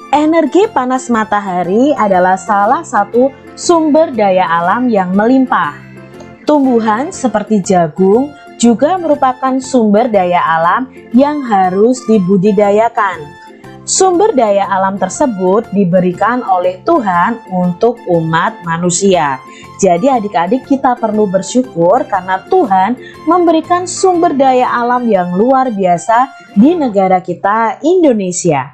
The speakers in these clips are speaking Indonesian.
Energi panas matahari adalah salah satu sumber daya alam yang melimpah. Tumbuhan seperti jagung juga merupakan sumber daya alam yang harus dibudidayakan. Sumber daya alam tersebut diberikan oleh Tuhan untuk umat manusia. Jadi adik-adik, kita perlu bersyukur karena Tuhan memberikan sumber daya alam yang luar biasa di negara kita, Indonesia.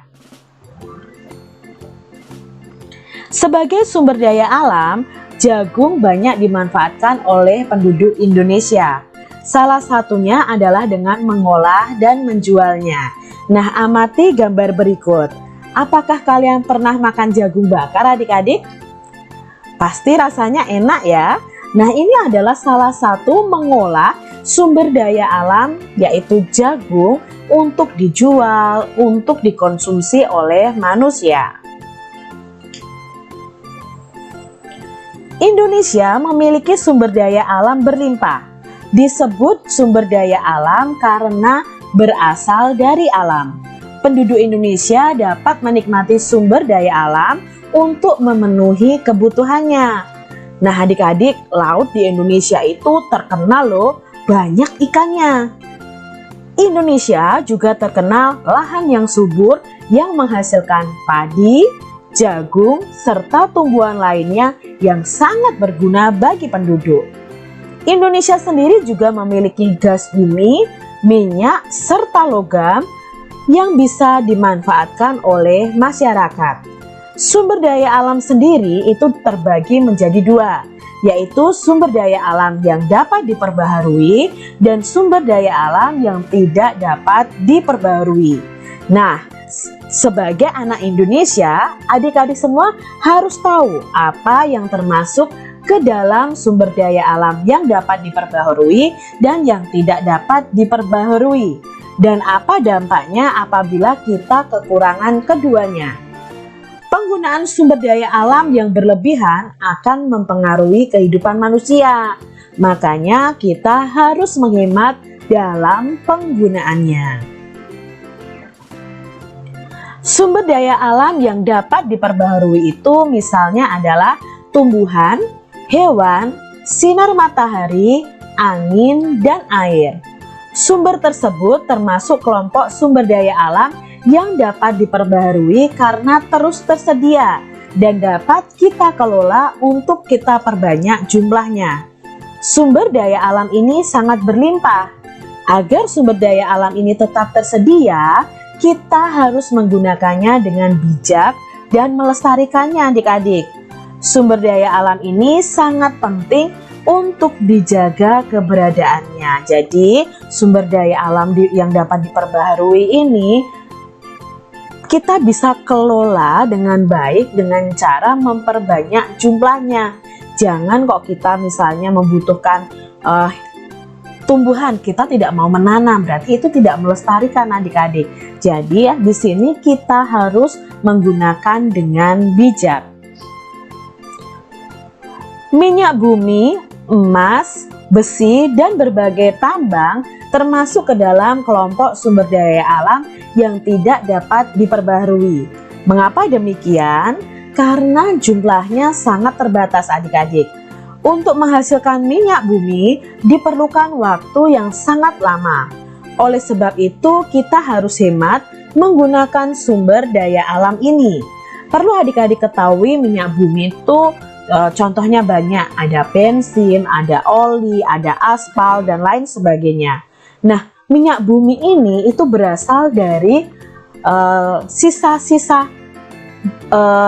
Sebagai sumber daya alam, jagung banyak dimanfaatkan oleh penduduk Indonesia. Salah satunya adalah dengan mengolah dan menjualnya. Nah, amati gambar berikut. Apakah kalian pernah makan jagung bakar, adik-adik? Pasti rasanya enak ya. Nah, ini adalah salah satu mengolah sumber daya alam, yaitu jagung, untuk dijual, untuk dikonsumsi oleh manusia. Indonesia memiliki sumber daya alam berlimpah. Disebut sumber daya alam karena berasal dari alam. Penduduk Indonesia dapat menikmati sumber daya alam untuk memenuhi kebutuhannya. Nah, adik-adik, laut di Indonesia itu terkenal loh, banyak ikannya. Indonesia juga terkenal lahan yang subur yang menghasilkan padi, jagung, serta tumbuhan lainnya yang sangat berguna bagi penduduk. Indonesia sendiri juga memiliki gas bumi, minyak, serta logam yang bisa dimanfaatkan oleh masyarakat. Sumber daya alam sendiri itu terbagi menjadi dua, yaitu sumber daya alam yang dapat diperbaharui dan sumber daya alam yang tidak dapat diperbaharui. Nah, sebagai anak Indonesia, adik-adik semua harus tahu apa yang termasuk ke dalam sumber daya alam yang dapat diperbaharui dan yang tidak dapat diperbaharui, dan apa dampaknya apabila kita kekurangan keduanya. Penggunaan sumber daya alam yang berlebihan akan mempengaruhi kehidupan manusia. Makanya kita harus menghemat dalam penggunaannya. Sumber daya alam yang dapat diperbaharui itu misalnya adalah tumbuhan, hewan, sinar matahari, angin, dan air. Sumber tersebut termasuk kelompok sumber daya alam yang dapat diperbaharui karena terus tersedia dan dapat kita kelola untuk kita perbanyak jumlahnya. Sumber daya alam ini sangat berlimpah. Agar sumber daya alam ini tetap tersedia, kita harus menggunakannya dengan bijak dan melestarikannya, adik-adik. Sumber daya alam ini sangat penting untuk dijaga keberadaannya. Jadi, sumber daya alam yang dapat diperbaharui ini kita bisa kelola dengan baik dengan cara memperbanyak jumlahnya. Jangan kok kita misalnya membutuhkan tumbuhan, kita tidak mau menanam, berarti itu tidak melestarikan, adik-adik. Jadi di sini kita harus menggunakan dengan bijak. Minyak bumi, emas, besi, dan berbagai tambang termasuk ke dalam kelompok sumber daya alam yang tidak dapat diperbaharui. Mengapa demikian? Karena jumlahnya sangat terbatas, adik-adik. Untuk menghasilkan minyak bumi diperlukan waktu yang sangat lama. Oleh sebab itu, kita harus hemat menggunakan sumber daya alam ini. Perlu adik-adik ketahui, minyak bumi itu contohnya banyak. Ada bensin, ada oli, ada aspal, dan lain sebagainya. Nah, minyak bumi ini itu berasal dari sisa-sisa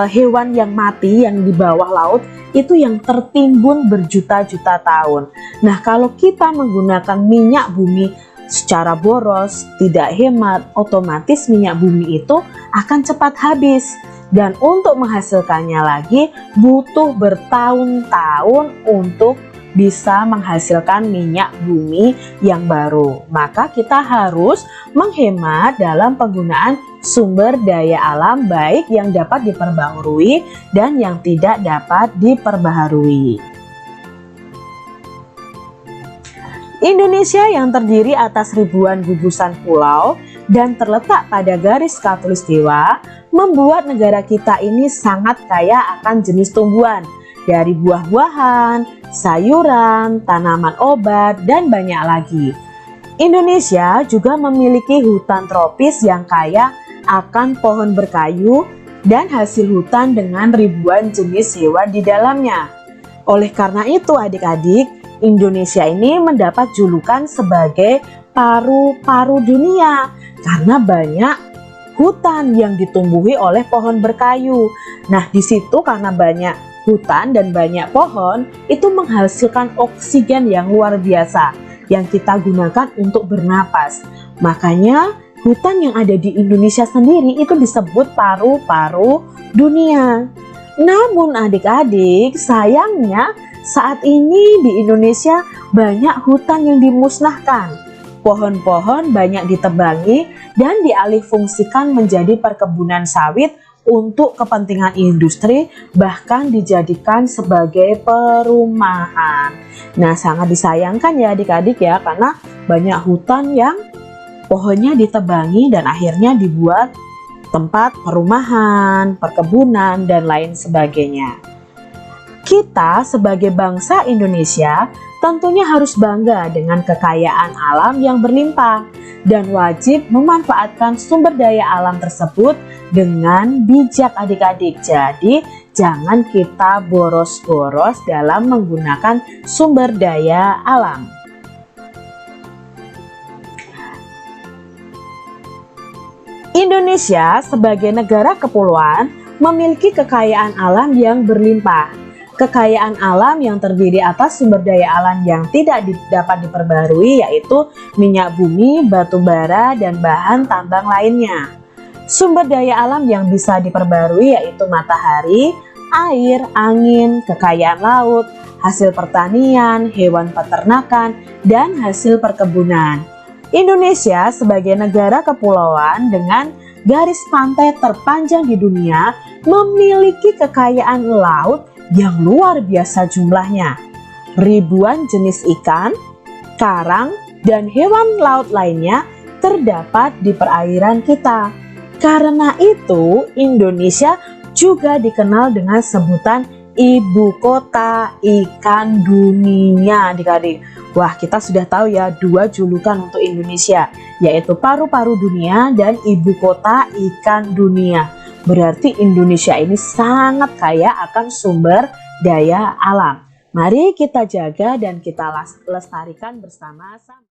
hewan yang mati yang di bawah laut, itu yang tertimbun berjuta-juta tahun. Nah, kalau kita menggunakan minyak bumi secara boros, tidak hemat, otomatis minyak bumi itu akan cepat habis. Dan untuk menghasilkannya lagi butuh bertahun-tahun untuk bisa menghasilkan minyak bumi yang baru. Maka kita harus menghemat dalam penggunaan sumber daya alam, baik yang dapat diperbaharui dan yang tidak dapat diperbaharui. Indonesia yang terdiri atas ribuan gugusan pulau dan terletak pada garis khatulistiwa membuat negara kita ini sangat kaya akan jenis tumbuhan dari buah-buahan, sayuran, tanaman obat, dan banyak lagi. Indonesia juga memiliki hutan tropis yang kaya akan pohon berkayu dan hasil hutan dengan ribuan jenis hewan di dalamnya. Oleh karena itu adik-adik, Indonesia ini mendapat julukan sebagai paru-paru dunia karena banyak hutan yang ditumbuhi oleh pohon berkayu. Nah, di situ karena banyak hutan dan banyak pohon, itu menghasilkan oksigen yang luar biasa yang kita gunakan untuk bernapas. Makanya hutan yang ada di Indonesia sendiri itu disebut paru-paru dunia. Namun adik-adik, sayangnya saat ini di Indonesia banyak hutan yang dimusnahkan. Pohon-pohon banyak ditebangi dan dialihfungsikan menjadi perkebunan sawit untuk kepentingan industri, bahkan dijadikan sebagai perumahan. Nah, sangat disayangkan ya adik-adik ya, karena banyak hutan yang pohonnya ditebangi dan akhirnya dibuat tempat perumahan, perkebunan, dan lain sebagainya. Kita sebagai bangsa Indonesia tentunya harus bangga dengan kekayaan alam yang berlimpah dan wajib memanfaatkan sumber daya alam tersebut dengan bijak adik-adik. Jadi jangan kita boros-boros dalam menggunakan sumber daya alam. Indonesia sebagai negara kepulauan memiliki kekayaan alam yang berlimpah. Kekayaan alam yang terdiri atas sumber daya alam yang tidak dapat diperbarui, yaitu minyak bumi, batu bara, dan bahan tambang lainnya. Sumber daya alam yang bisa diperbarui yaitu matahari, air, angin, kekayaan laut, hasil pertanian, hewan peternakan, dan hasil perkebunan. Indonesia sebagai negara kepulauan dengan garis pantai terpanjang di dunia memiliki kekayaan laut yang luar biasa jumlahnya. Ribuan jenis ikan, karang, dan hewan laut lainnya terdapat di perairan kita. Karena itu, Indonesia juga dikenal dengan sebutan ibu kota ikan dunia adik-adik. Wah, kita sudah tahu ya dua julukan untuk Indonesia, yaitu paru-paru dunia dan ibu kota ikan dunia. Berarti Indonesia ini sangat kaya akan sumber daya alam. Mari kita jaga dan kita lestarikan bersama-sama.